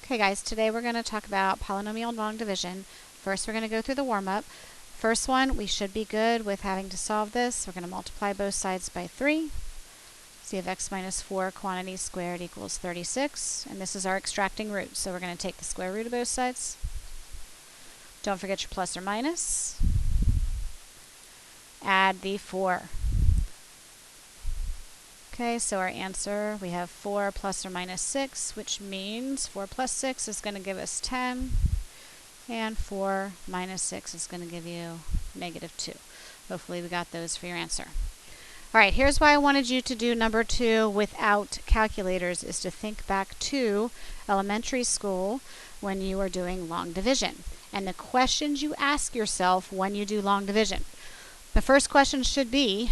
Okay guys, today we're going to talk about polynomial long division. First we're going to go through the warm-up. First one, we should be good with having to solve this. We're going to multiply both sides by 3. So you have x minus 4 quantity squared equals 36. And this is our extracting root. So we're going to take the square root of both sides. Don't forget your plus or minus. Add the 4. Okay, so our answer, we have 4 plus or minus 6, which means 4 plus 6 is going to give us 10, and 4 minus 6 is going to give you negative 2. Hopefully we got those for your answer. All right, here's why I wanted you to do number 2 without calculators, is to think back to elementary school when you are doing long division, and the questions you ask yourself when you do long division. The first question should be,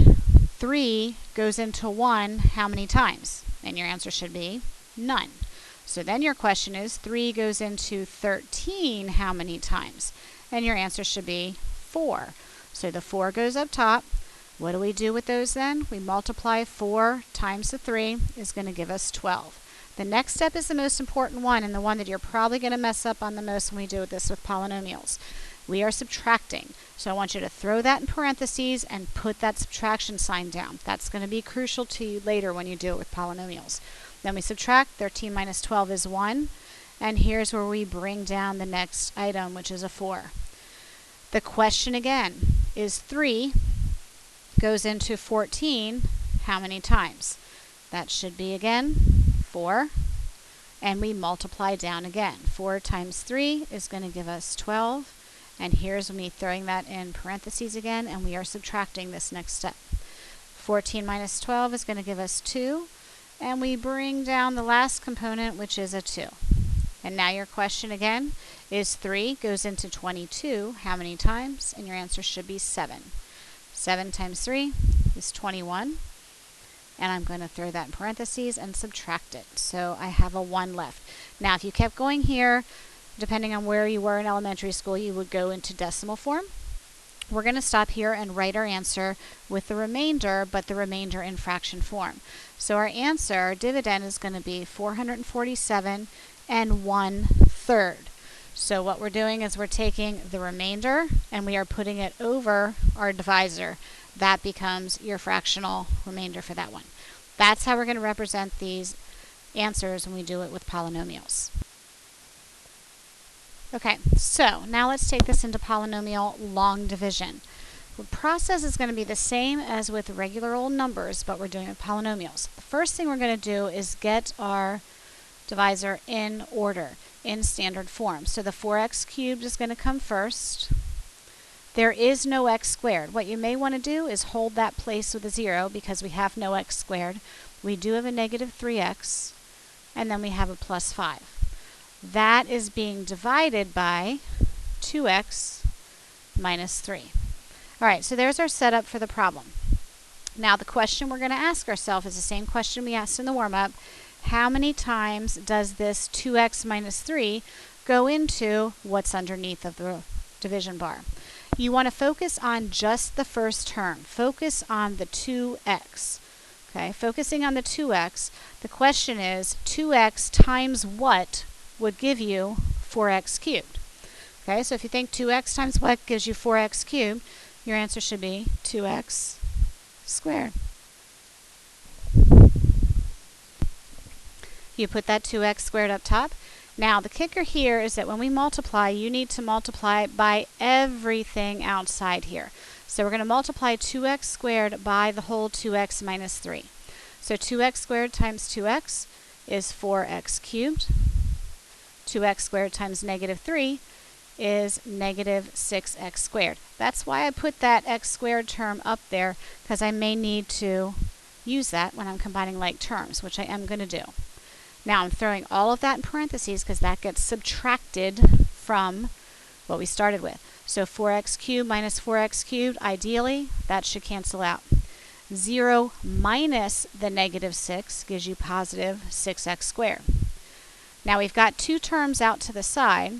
3 goes into 1 how many times? And your answer should be none. So then your question is 3 goes into 13 how many times? And your answer should be 4. So the 4 goes up top. What do we do with those then? We multiply 4 times the 3 is going to give us 12. The next step is the most important one, and the one that you're probably going to mess up on the most when we do this with polynomials. We are subtracting. So I want you to throw that in parentheses and put that subtraction sign down. That's going to be crucial to you later when you do it with polynomials. Then we subtract. 13 minus 12 is 1. And here's where we bring down the next item, which is a 4. The question again is 3 goes into 14 how many times? That should be again 4. And we multiply down again. 4 times 3 is going to give us 12. And here's me throwing that in parentheses again, and we are subtracting this next step. 14 minus 12 is going to give us 2, and we bring down the last component, which is a 2. And now your question again is 3 goes into 22 how many times? And your answer should be 7. 7 times 3 is 21, and I'm going to throw that in parentheses and subtract it. So I have a 1 left. Now if you kept going here, depending on where you were in elementary school, you would go into decimal form. We're going to stop here and write our answer with the remainder, but the remainder in fraction form. So our answer, our dividend, is going to be 447 1/3. So what we're doing is we're taking the remainder and we are putting it over our divisor. That becomes your fractional remainder for that one. That's how we're going to represent these answers when we do it with polynomials. Okay, so now let's take this into polynomial long division. The process is going to be the same as with regular old numbers, but we're doing it with polynomials. The first thing we're going to do is get our divisor in order, in standard form. So the 4x cubed is going to come first. There is no x squared. What you may want to do is hold that place with a 0 because we have no x squared. We do have a negative 3x, and then we have a plus 5. That is being divided by 2x minus 3. All right, so there's our setup for the problem. Now the question we're going to ask ourselves is the same question we asked in the warm-up. How many times does this 2x minus 3 go into what's underneath of the division bar? You want to focus on just the first term. Focus on the 2x. Okay, focusing on the 2x, the question is 2x times what would give you 4x cubed. Okay, so if you think 2x times what gives you 4x cubed, your answer should be 2x squared. You put that 2x squared up top. Now the kicker here is that when we multiply, you need to multiply by everything outside here. So we're going to multiply 2x squared by the whole 2x minus 3. So 2x squared times 2x is 4x cubed. 2x squared times negative 3 is negative 6x squared. That's why I put that x squared term up there, because I may need to use that when I'm combining like terms, which I am going to do. Now I'm throwing all of that in parentheses because that gets subtracted from what we started with. So 4x cubed minus 4x cubed, ideally, that should cancel out. 0 minus the negative 6 gives you positive 6x squared. Now we've got 2 terms out to the side.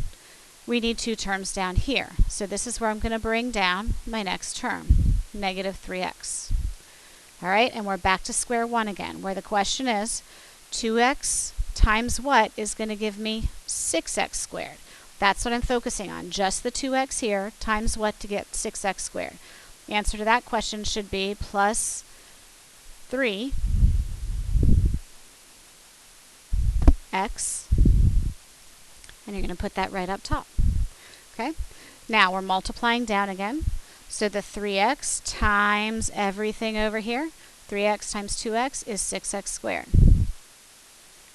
We need 2 terms down here. So this is where I'm going to bring down my next term, negative 3x. All right, and we're back to square one again, where the question is 2x times what is going to give me 6x squared. That's what I'm focusing on, just the 2x here times what to get 6x squared. The answer to that question should be plus 3x, and you're going to put that right up top. Okay? Now we're multiplying down again. So the 3x times everything over here, 3x times 2x is 6x squared.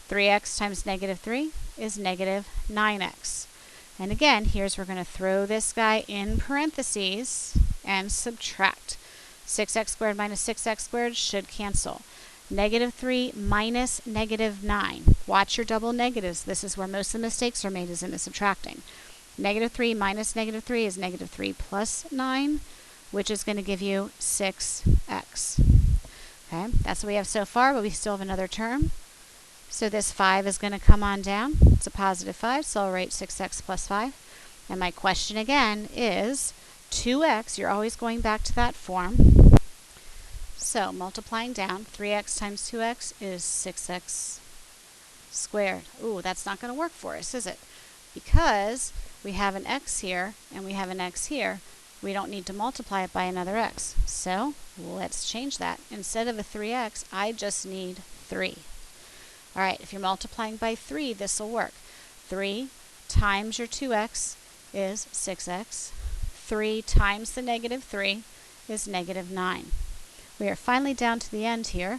3x times negative 3 is negative 9x. And again, here's we're going to throw this guy in parentheses and subtract. 6x squared minus 6x squared should cancel. Negative 3 minus negative 9. Watch your double negatives. This is where most of the mistakes are made, is in the subtracting. Negative 3 minus negative 3 is negative 3 plus 9, which is going to give you 6x. Okay, that's what we have so far, but we still have another term. So this 5 is going to come on down. It's a positive 5, so I'll write 6x plus 5. And my question again is 2x. You're always going back to that form. So multiplying down, 3x times 2x is 6x squared. Ooh, that's not going to work for us, is it? Because we have an x here and we have an x here. We don't need to multiply it by another x. So let's change that. Instead of a 3x, I just need 3. All right, if you're multiplying by 3, this will work. 3 times your 2x is 6x. 3 times the negative 3 is negative 9. We are finally down to the end here.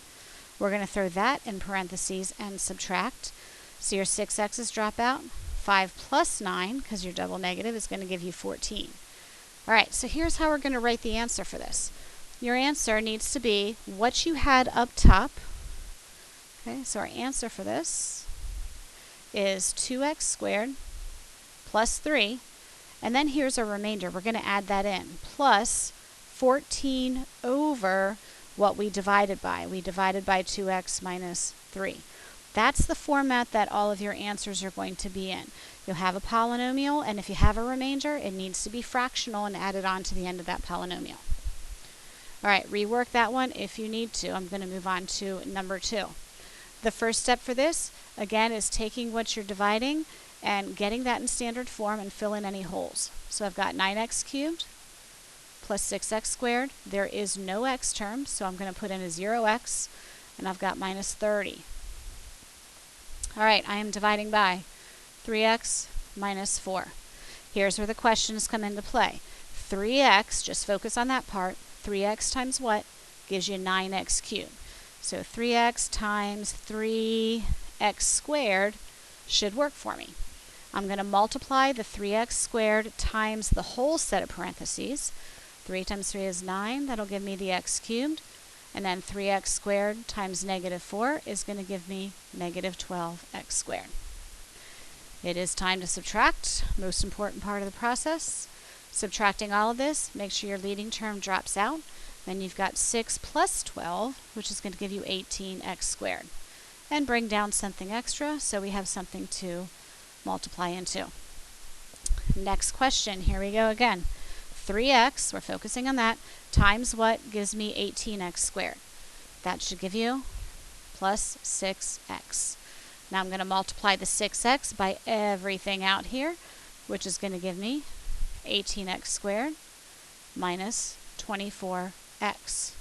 We're going to throw that in parentheses and subtract. So your 6x's drop out. 5 plus 9, because your double negative, is going to give you 14. All right, so here's how we're going to write the answer for this. Your answer needs to be what you had up top. Okay, so our answer for this is 2x squared plus 3. And then here's our remainder. We're going to add that in. Plus 14 over what we divided by. We divided by 2x minus 3. That's the format that all of your answers are going to be in. You'll have a polynomial, and if you have a remainder, it needs to be fractional and added on to the end of that polynomial. All right, rework that one if you need to. I'm going to move on to number 2. The first step for this, again, is taking what you're dividing and getting that in standard form and fill in any holes. So I've got 9x cubed plus 6x squared. There is no x term, so I'm going to put in a 0x, and I've got minus 30. All right, I am dividing by 3x minus 4. Here's where the questions come into play. 3x, just focus on that part, 3x times what gives you 9x cubed. So 3x times 3x squared should work for me. I'm going to multiply the 3x squared times the whole set of parentheses. 3 times 3 is 9. That'll give me the x cubed. And then 3x squared times negative 4 is going to give me negative 12x squared. It is time to subtract, most important part of the process. Subtracting all of this, make sure your leading term drops out. Then you've got 6 plus 12, which is going to give you 18x squared. And bring down something extra, so we have something to multiply into. Next question, here we go again. 3x, we're focusing on that, times what gives me 18x squared. That should give you plus 6x. Now I'm going to multiply the 6x by everything out here, which is going to give me 18x squared minus 24x.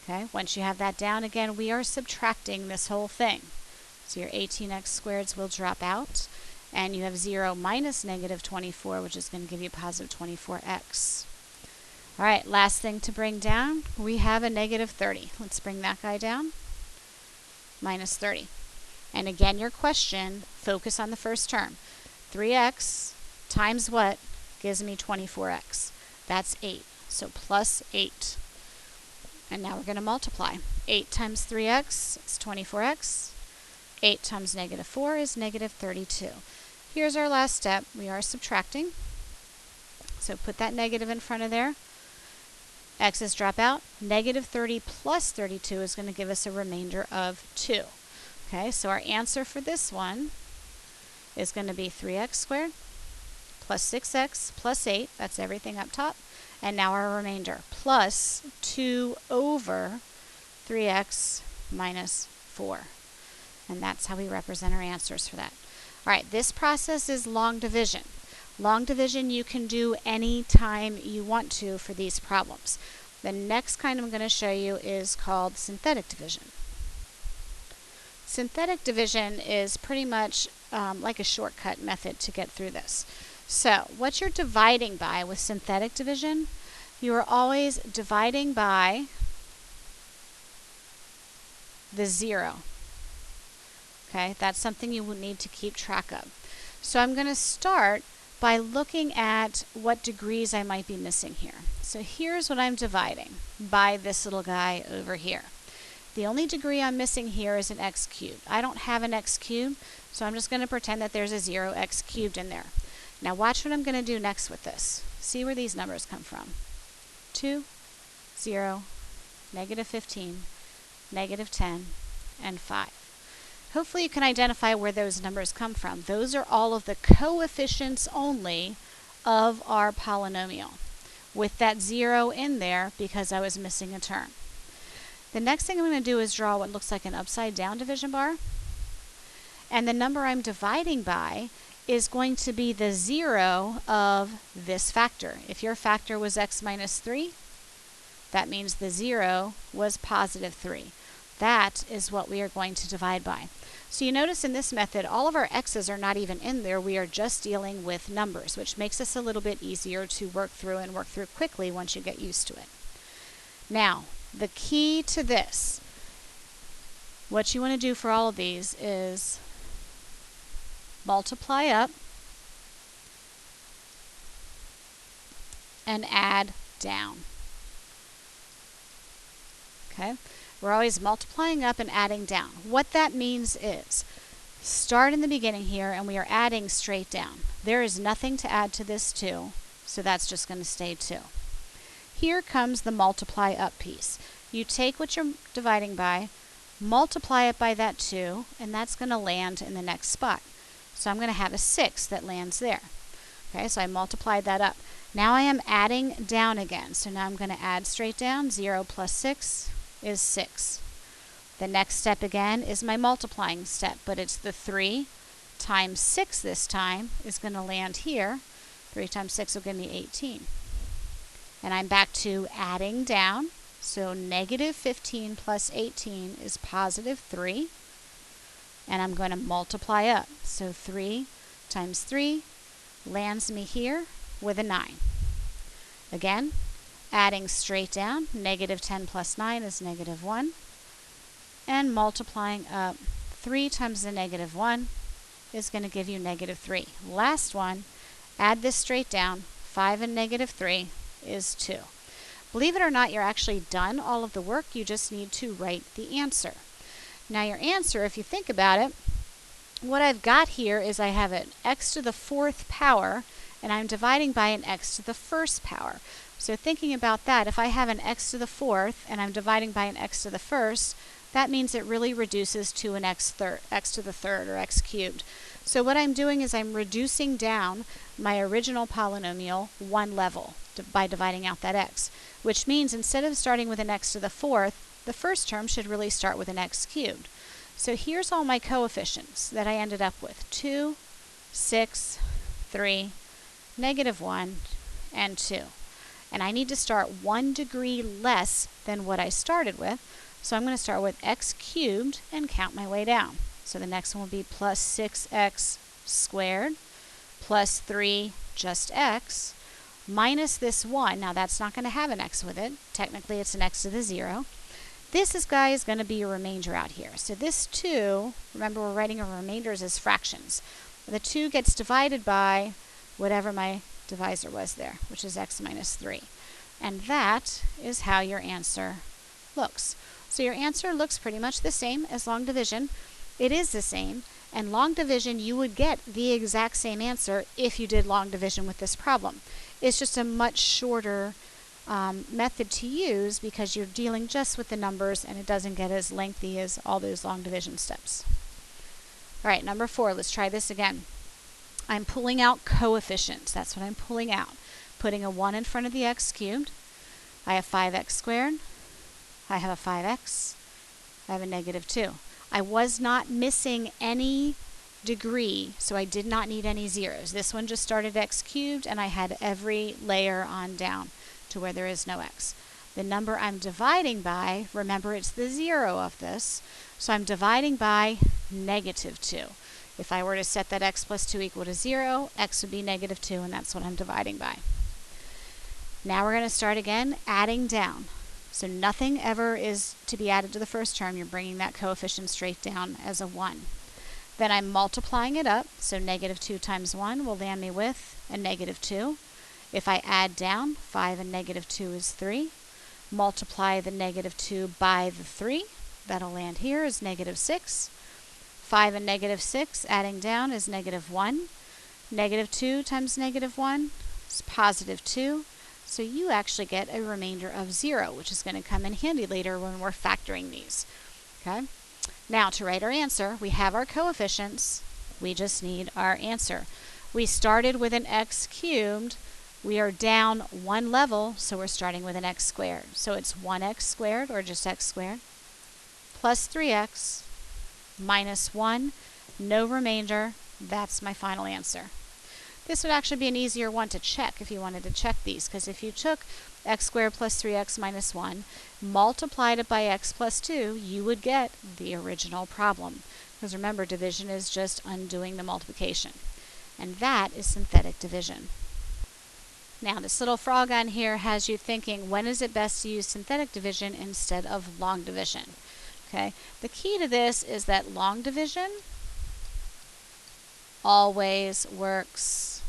Okay, once you have that down, again, we are subtracting this whole thing. So your 18x squareds will drop out, and you have 0 minus negative 24, which is going to give you positive 24x. All right, last thing to bring down, we have a negative 30. Let's bring that guy down. Minus 30. And again, your question, focus on the first term. 3x times what gives me 24x? That's 8. So plus 8. And now we're going to multiply. 8 times 3x is 24x. 8 times negative 4 is negative 32. Here's our last step. We are subtracting. So put that negative in front of there. X's drop out. Negative 30 plus 32 is going to give us a remainder of 2. Okay, so our answer for this one is going to be 3x squared plus 6x plus 8. That's everything up top. And now our remainder, plus 2 over 3x minus 4. And that's how we represent our answers for that. All right, this process is long division. Long division you can do any time you want to for these problems. The next kind I'm going to show you is called synthetic division. Synthetic division is pretty much like a shortcut method to get through this. So what you're dividing by with synthetic division, you are always dividing by the 0. Okay, that's something you will need to keep track of. So I'm going to start by looking at what degrees I might be missing here. So here's what I'm dividing by this little guy over here. The only degree I'm missing here is an x cubed. I don't have an x cubed, so I'm just going to pretend that there's a 0x cubed in there. Now watch what I'm going to do next with this. See where these numbers come from. 2, 0, -15, -10, and 5. Hopefully you can identify where those numbers come from. Those are all of the coefficients only of our polynomial, with that 0 in there because I was missing a term. The next thing I'm going to do is draw what looks like an upside down division bar. And the number I'm dividing by is going to be the 0 of this factor. If your factor was x minus 3, that means the 0 was positive 3. That is what we are going to divide by. So you notice in this method, all of our x's are not even in there. We are just dealing with numbers, which makes us a little bit easier to work through and work through quickly once you get used to it. Now, the key to this, what you want to do for all of these is multiply up and add down. Okay? We're always multiplying up and adding down. What that means is start in the beginning here and we are adding straight down. There is nothing to add to this 2, so that's just going to stay 2. Here comes the multiply up piece. You take what you're dividing by, multiply it by that 2, and that's going to land in the next spot. So I'm going to have a 6 that lands there. Okay, so I multiplied that up. Now I am adding down again. So now I'm going to add straight down. 0 plus 6 is 6. The next step again is my multiplying step, but it's the 3 times 6 this time is going to land here. 3 times 6 will give me 18. And I'm back to adding down. So -15 plus 18 is positive 3. And I'm going to multiply up. So 3 times 3 lands me here with a 9. Again, adding straight down, -10 plus 9 is -1. And multiplying up, 3 times the -1 is going to give you -3. Last one, add this straight down, 5 and -3 is 2. Believe it or not, you're actually done all of the work. You just need to write the answer. Now your answer, if you think about it, what I've got here is I have an x to the 4th power, and I'm dividing by an x to the 1st power. So thinking about that, if I have an x to the 4th and I'm dividing by an x to the 1st, that means it really reduces to an x to the 3rd or x cubed. So what I'm doing is I'm reducing down my original polynomial one level by dividing out that x, which means instead of starting with an x to the 4th, the first term should really start with an x cubed. So here's all my coefficients that I ended up with. 2, 6, 3, -1, and 2. And I need to start 1 degree less than what I started with. So I'm going to start with x cubed and count my way down. So the next one will be plus 6x squared plus 3 just x minus this 1. Now that's not going to have an x with it. Technically it's an x to the 0. This guy is going to be a remainder out here. So this 2, remember we're writing our remainders as fractions. The 2 gets divided by whatever my divisor was there, which is x minus 3. And that is how your answer looks. So your answer looks pretty much the same as long division. It is the same, and long division you would get the exact same answer if you did long division with this problem. It's just a much shorter method to use because you're dealing just with the numbers and it doesn't get as lengthy as all those long division steps. All right, number 4, let's try this again. I'm pulling out coefficients. That's what I'm pulling out. Putting a 1 in front of the x cubed. I have 5x squared. I have a 5x. I have a -2. I was not missing any degree, so I did not need any zeros. This one just started x cubed, and I had every layer on down to where there is no x. The number I'm dividing by, remember it's the 0 of this, so I'm dividing by negative 2. If I were to set that x plus 2 equal to 0, x would be negative 2, and that's what I'm dividing by. Now we're going to start again adding down. So nothing ever is to be added to the first term. You're bringing that coefficient straight down as a 1. Then I'm multiplying it up, so negative 2 times 1 will land me with a negative 2. If I add down, 5 and negative 2 is 3. Multiply the negative 2 by the 3. That'll land here as negative 6. 5 and negative 6 adding down is negative 1. Negative 2 times negative 1 is positive 2. So you actually get a remainder of 0, which is going to come in handy later when we're factoring these. Okay? Now to write our answer, we have our coefficients. We just need our answer. We started with an x cubed. We are down one level, so we're starting with an x squared. So it's 1x squared, or just x squared, plus 3x, minus 1, no remainder. That's my final answer. This would actually be an easier one to check if you wanted to check these, because if you took x squared plus 3x minus 1, multiplied it by x plus 2, you would get the original problem. Because remember, division is just undoing the multiplication. And that is synthetic division. Now, this little frog on here has you thinking, when is it best to use synthetic division instead of long division? Okay, the key to this is that long division always works.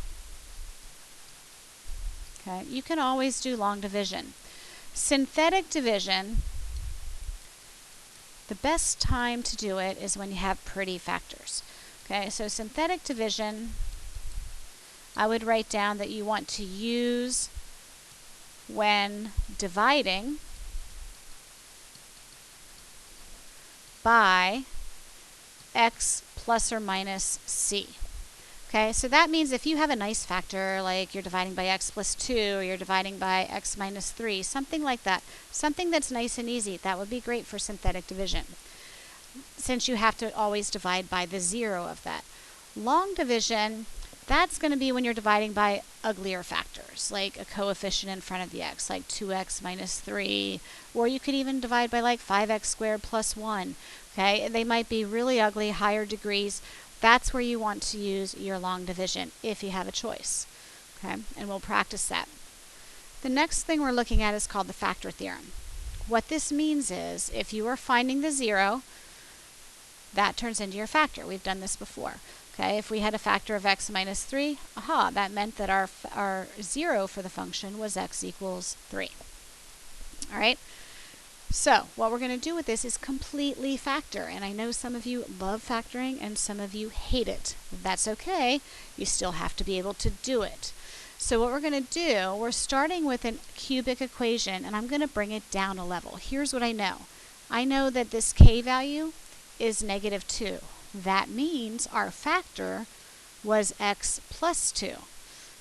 Okay, you can always do long division. Synthetic division, the best time to do it is when you have pretty factors. Okay, so synthetic division, I would write down that you want to use when dividing by x plus or minus c. Okay, so that means if you have a nice factor, like you're dividing by x plus 2, or you're dividing by x minus 3, something like that, something that's nice and easy, that would be great for synthetic division, since you have to always divide by the 0 of that. Long division, that's going to be when you're dividing by uglier factors, like a coefficient in front of the x, like 2x minus 3, or you could even divide by like 5x squared plus 1. Okay, they might be really ugly, higher degrees. That's where you want to use your long division, if you have a choice. Okay, and we'll practice that. The next thing we're looking at is called the factor theorem. What this means is, if you are finding the 0, that turns into your factor. We've done this before. Okay, if we had a factor of x minus 3, that meant that our 0 for the function was x equals 3. All right? So what we're going to do with this is completely factor. And I know some of you love factoring and some of you hate it. That's okay. You still have to be able to do it. So what we're going to do, we're starting with a cubic equation, and I'm going to bring it down a level. Here's what I know. I know that this k value is negative 2. That means our factor was x plus 2.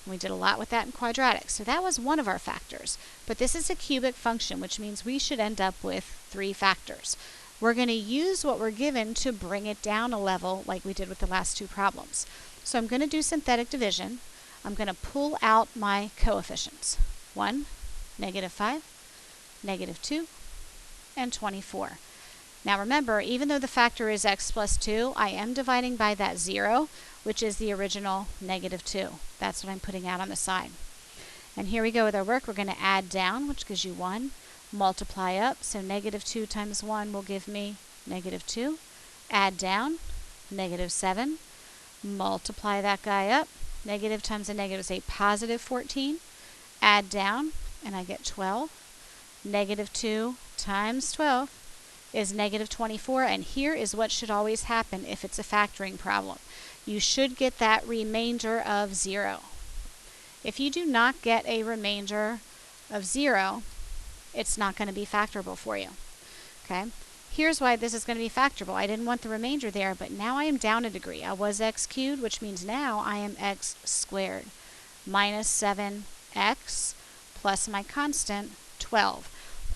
We did a lot with that in quadratics. So that was one of our factors. But this is a cubic function, which means we should end up with 3 factors. We're going to use what we're given to bring it down a level like we did with the last 2 problems. So I'm going to do synthetic division. I'm going to pull out my coefficients. 1, negative 5, negative 2, and 24. Now remember, even though the factor is x plus 2, I am dividing by that 0, which is the original negative 2. That's what I'm putting out on the side. And here we go with our work. We're going to add down, which gives you 1, multiply up. So negative 2 times 1 will give me negative 2. Add down, negative 7. Multiply that guy up. Negative times a negative is a positive 14. Add down, and I get 12. Negative 2 times 12 is negative 24, and here is what should always happen if it's a factoring problem. You should get that remainder of 0. If you do not get a remainder of 0, it's not going to be factorable for you. Okay? Here's why this is going to be factorable. I didn't want the remainder there, but now I am down a degree. I was x cubed, which means now I am x squared minus 7x plus my constant 12.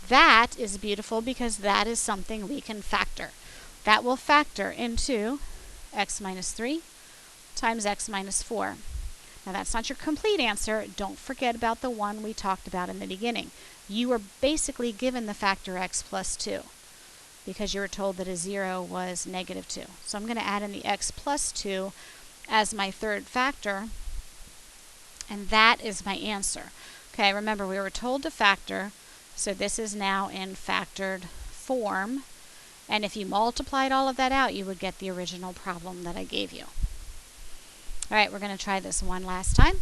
That is beautiful because that is something we can factor. that will factor into x minus 3 times x minus 4. Now that's not your complete answer. Don't forget about the one we talked about in the beginning. You were basically given the factor x plus 2 because you were told that a 0 was negative 2. So I'm going to add in the x plus 2 as my third factor, and that is my answer. Okay, remember we were told to factor, so this is now in factored form, and if you multiplied all of that out, you would get the original problem that I gave you. All right, we're going to try this one last time.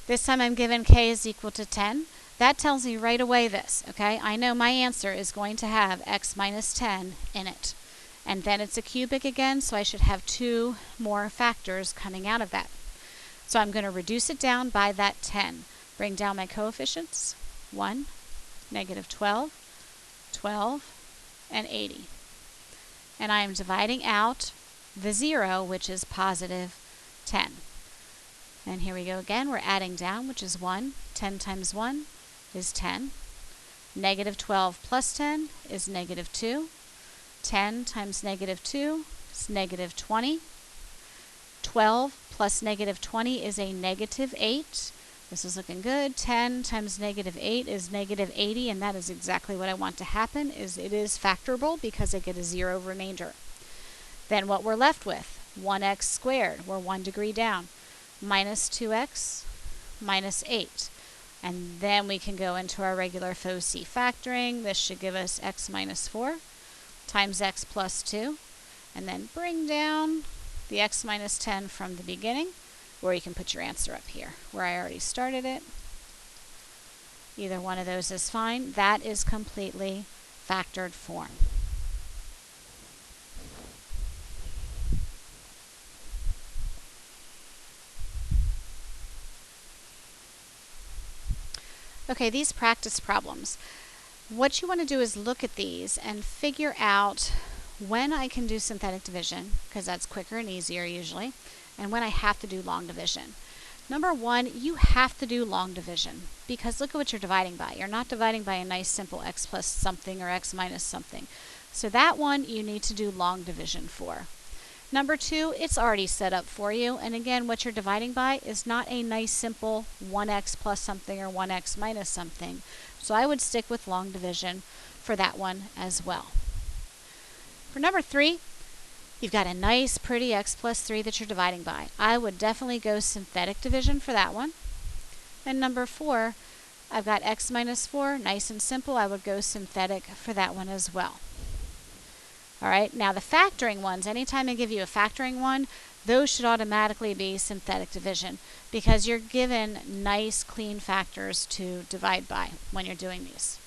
This time I'm given k is equal to 10. That tells me right away this, okay? I know my answer is going to have x minus 10 in it. And then it's a cubic again, so I should have 2 more factors coming out of that. So I'm going to reduce it down by that 10. Bring down my coefficients, 1, negative 12, 12, and 80. And I am dividing out the 0, which is positive 10. And here we go again. We're adding down, which is 1. 10 times 1 is 10. Negative 12 plus 10 is negative 2. 10 times negative 2 is negative 20. 12 plus negative 20 is a negative 8. This is looking good. 10 times negative 8 is negative 80, and that is exactly what I want to happen. It is factorable because I get a 0 remainder. Then what we're left with, 1x squared, we're 1 degree down, minus 2x minus 8. And then we can go into our regular FOC factoring. This should give us x minus 4 times x plus 2. And then bring down the x minus 10 from the beginning, or you can put your answer up here where I already started it. Either one of those is fine. That is completely factored form. Okay, these practice problems. What you want to do is look at these and figure out when I can do synthetic division, because that's quicker and easier usually, and when I have to do long division. Number one, you have to do long division because look at what you're dividing by. You're not dividing by a nice simple x plus something or x minus something. So that one you need to do long division for. Number two, it's already set up for you. And again, what you're dividing by is not a nice simple 1x plus something or 1x minus something. So I would stick with long division for that one as well. For number three, you've got a nice pretty x plus 3 that you're dividing by. I would definitely go synthetic division for that one. And number four, I've got x minus 4, nice and simple. I would go synthetic for that one as well. All right, now the factoring ones, anytime I give you a factoring one, those should automatically be synthetic division because you're given nice clean factors to divide by when you're doing these.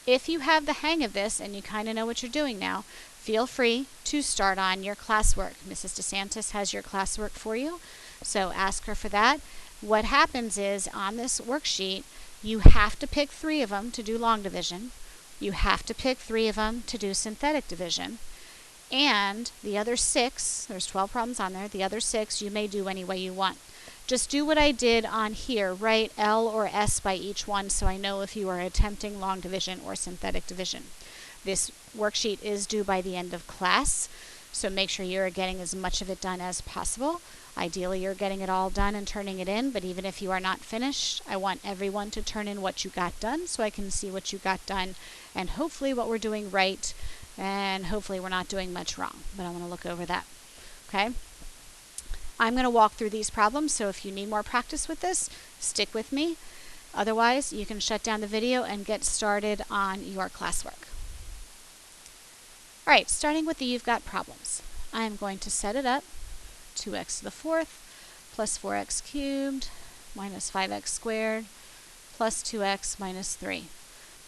If you have the hang of this and you kind of know what you're doing now, feel free to start on your classwork. Mrs. DeSantis has your classwork for you, so ask her for that. What happens is on this worksheet, you have to pick 3 of them to do long division. You have to pick 3 of them to do synthetic division. And the other 6, there's 12 problems on there, the other 6 you may do any way you want. Just do what I did on here, write L or S by each one so I know if you are attempting long division or synthetic division. This worksheet is due by the end of class, so make sure you're getting as much of it done as possible. Ideally, you're getting it all done and turning it in, but even if you are not finished, I want everyone to turn in what you got done so I can see what you got done and hopefully what we're doing right, and hopefully we're not doing much wrong, but I want to look over that. Okay? I'm going to walk through these problems, so if you need more practice with this, stick with me. Otherwise, you can shut down the video and get started on your classwork. All right, starting with the you've got problems. I am going to set it up. 2x to the 4th plus 4x cubed minus 5x squared plus 2x minus 3.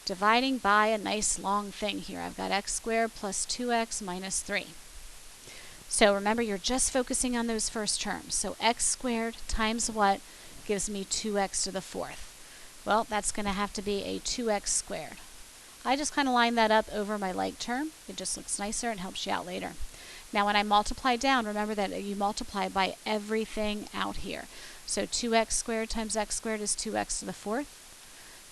Dividing by a nice long thing here. I've got x squared plus 2x minus 3. So remember, you're just focusing on those first terms. So x squared times what gives me 2x to the 4th? Well, that's going to have to be a 2x squared. I just kind of line that up over my like term. It just looks nicer and helps you out later. Now when I multiply down, remember that you multiply by everything out here. So 2x squared times x squared is 2x to the 4th.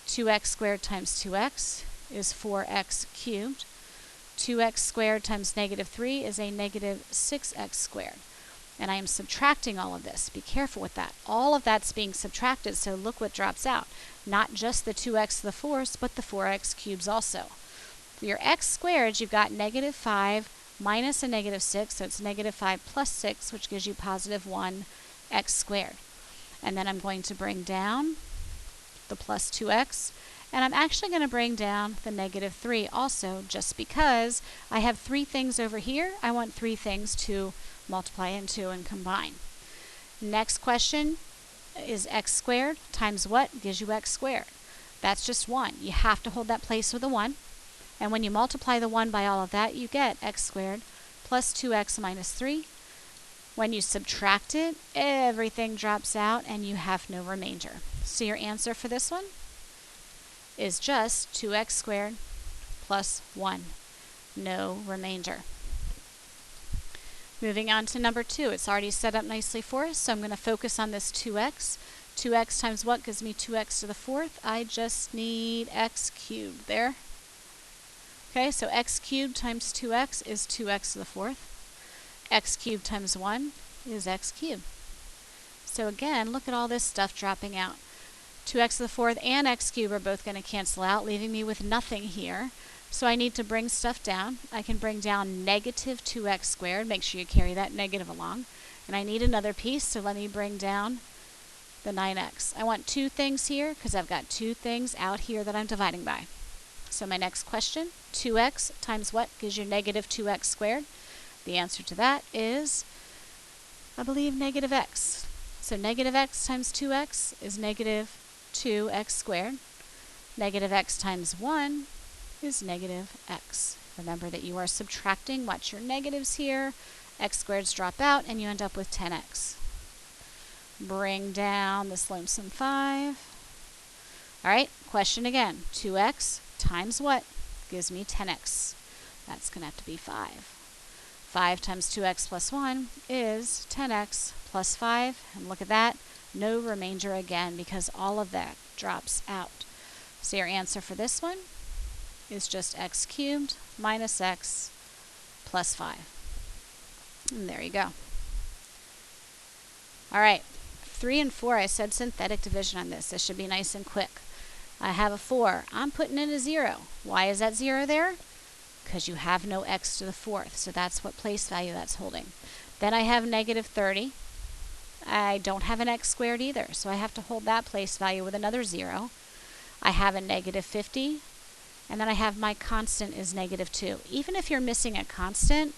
2x squared times 2x is 4x cubed. 2x squared times negative 3 is a negative 6x squared. And I am subtracting all of this. Be careful with that. All of that's being subtracted, so look what drops out. Not just the 2x to the fourth, but the 4x cubes also. For your x squared, you've got negative 5 minus a negative 6, so it's negative 5 plus 6, which gives you positive 1x squared. And then I'm going to bring down the plus 2x, and I'm actually going to bring down the negative 3 also, just because I have 3 things over here. I want 3 things to multiply into and combine. Next question is x squared times what gives you x squared? That's just 1. You have to hold that place with a 1. And when you multiply the 1 by all of that, you get x squared plus 2x minus 3. When you subtract it, everything drops out and you have no remainder. So your answer for this one is just 2x squared plus 1. No remainder. Moving on to number 2. It's already set up nicely for us, so I'm going to focus on this 2x. 2x times what gives me 2x to the fourth? I just need x cubed there. Okay, so x cubed times 2x is 2x to the fourth. X cubed times 1 is x cubed. So again, look at all this stuff dropping out. 2x to the fourth and x cubed are both going to cancel out, leaving me with nothing here. So I need to bring stuff down. I can bring down negative 2x squared. Make sure you carry that negative along. And I need another piece, so let me bring down the 9x. I want 2 things here because I've got 2 things out here that I'm dividing by. So my next question, 2x times what gives you negative 2x squared? The answer to that is, I believe, negative x. So negative x times 2x is negative 2x squared. Negative x times 1 is negative x. Remember that you are subtracting. Watch your negatives here. X squareds drop out and you end up with 10x. Bring down this lonesome 5. All right, question again. 2x times what gives me 10x? That's going to have to be 5. 5 times 2x plus 1 is 10x plus 5. And look at that. No remainder again because all of that drops out. So your answer for this one is just x cubed minus x plus 5. And there you go. All right, 3 and 4, I said synthetic division on this. This should be nice and quick. I have a 4. I'm putting in a 0. Why is that 0 there? Because you have no x to the fourth, so that's what place value that's holding. Then I have negative 30. I don't have an x squared either, so I have to hold that place value with another 0. I have a negative 50. And then I have my constant is negative 2. Even if you're missing a constant,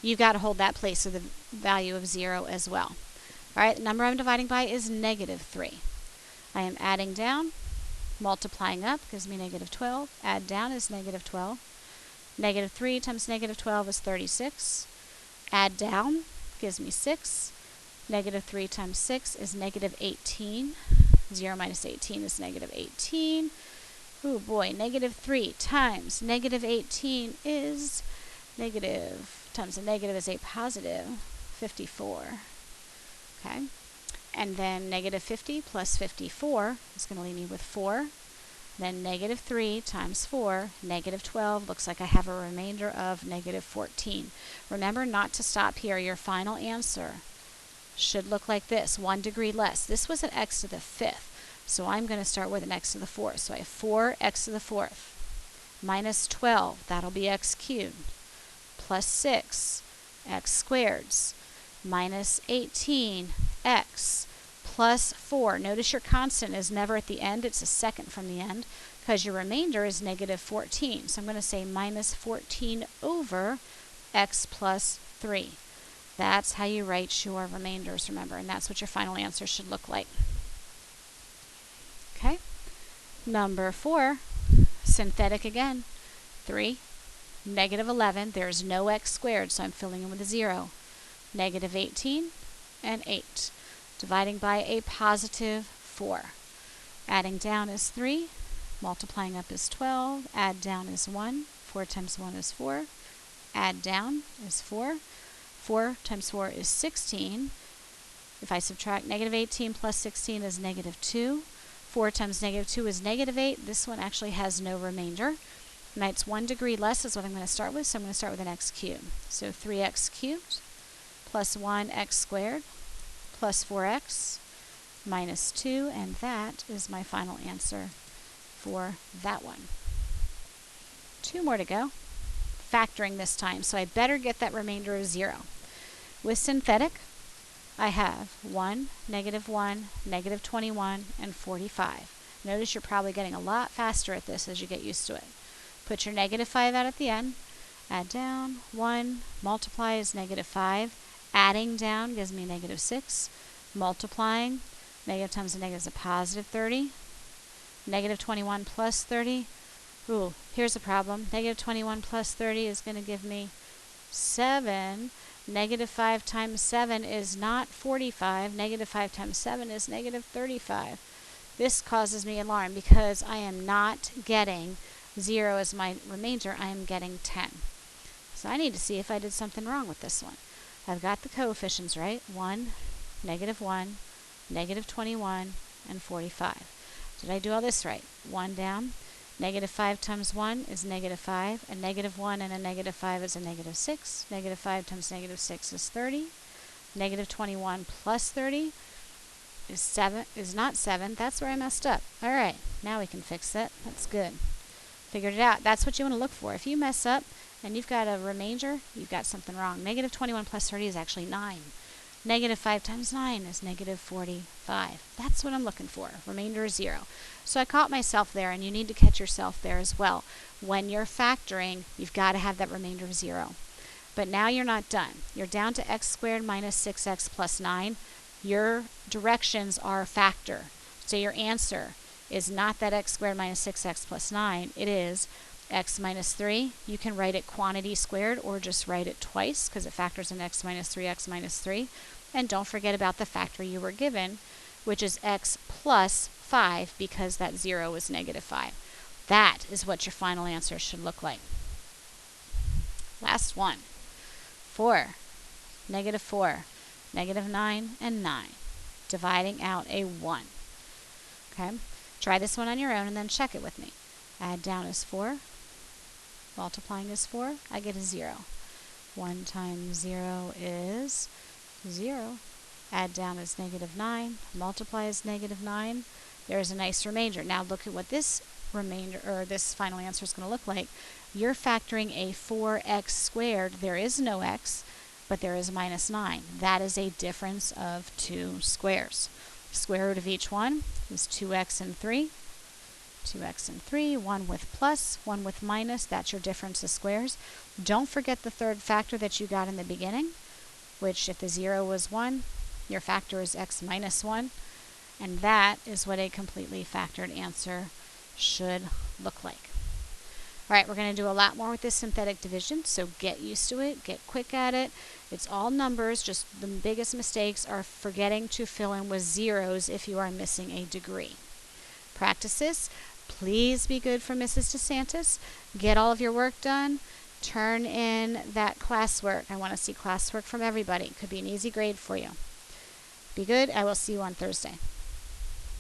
you've got to hold that place with a value of 0 as well. All right, the number I'm dividing by is negative 3. I am adding down, multiplying up gives me negative 12. Add down is negative 12. Negative 3 times negative 12 is 36. Add down gives me 6. Negative 3 times 6 is negative 18. 0 minus 18 is negative 18. Oh boy, negative 3 times negative 18 is negative, times a negative is a positive 54. Okay, and then negative 50 plus 54 is going to leave me with 4. Then negative 3 times 4, negative 12. Looks like I have a remainder of negative 14. Remember not to stop here. Your final answer should look like this, 1 degree less. This was an x to the fifth. So I'm going to start with an x to the fourth. So I have 4x to the fourth minus 12. That'll be x cubed. Plus 6, x squareds. Minus 18x plus 4. Notice your constant is never at the end. It's a second from the end because your remainder is negative 14. So I'm going to say minus 14 over x plus 3. That's how you write your remainders, remember, and that's what your final answer should look like. Okay, number 4, synthetic again. 3, negative 11. There's no x squared, so I'm filling in with a 0. Negative 18 and 8. Dividing by a positive 4. Adding down is 3. Multiplying up is 12. Add down is 1. 4 times 1 is 4. Add down is 4. 4 times 4 is 16. If I subtract negative 18 plus 16 is negative 2. 4 times negative 2 is negative 8. This one actually has no remainder. and it's 1 degree less is what I'm going to start with, so I'm going to start with an x cubed. So 3x cubed plus 1x squared plus 4x minus 2, and that is my final answer for that one. 2 more to go. Factoring this time, so I better get that remainder of 0. With synthetic, I have 1, -1, -21, and 45. Notice you're probably getting a lot faster at this as you get used to it. Put your -5 out at the end, add down, 1, multiply is -5, adding down gives me -6, multiplying, negative times a negative is a positive 30, -21 plus 30, ooh, here's a problem, -21 plus 30 is going to give me 7, -5 times 7 is not 45, -5 times 7 is -35. This causes me alarm because I am not getting 0 as my remainder, I am getting 10. So I need to see if I did something wrong with this one. I've got the coefficients right, 1, -1, -21, and 45. Did I do all this right? 1 down, -5 times 1 is -5, a -1 and a -5 is a -6, -5 times -6 is 30, -21 plus 30 is not 7, that's where I messed up. Alright, now we can fix it, that's good. Figured it out, that's what you want to look for. If you mess up and you've got a remainder, you've got something wrong. -21 plus 30 is actually 9. -5 times 9 is -45. That's what I'm looking for. Remainder is 0. So I caught myself there, and you need to catch yourself there as well. When you're factoring, you've got to have that remainder of 0. But now you're not done. You're down to x squared minus 6x plus 9. Your directions are factor. So your answer is not that x squared minus 6x plus 9. It is x minus 3. You can write it quantity squared or just write it twice because it factors in x minus 3, x minus 3. And don't forget about the factor you were given, which is x plus 5 because that 0 is -5. That is what your final answer should look like. Last one. 4, -4, -9, and 9. Dividing out a 1. Okay? Try this one on your own and then check it with me. Add down is 4. Multiplying is 4. I get a 0. 1 times 0 is 0. Add down is -9. Multiply is -9. There's a nice remainder. Now look at what this remainder, or this final answer is going to look like. You're factoring a 4x squared. There is no x, but there is -9. That is a difference of 2 squares. Square root of each one is 2x and 3. 2x and 3, one with plus, one with minus. That's your difference of squares. Don't forget the third factor that you got in the beginning, which if the 0 was 1, your factor is x minus 1. And that is what a completely factored answer should look like. All right, we're going to do a lot more with this synthetic division, so get used to it, get quick at it. It's all numbers, just the biggest mistakes are forgetting to fill in with zeros if you are missing a degree. Practice this. Please be good for Mrs. DeSantis. Get all of your work done. Turn in that classwork. I want to see classwork from everybody. It could be an easy grade for you. Be good. I will see you on Thursday.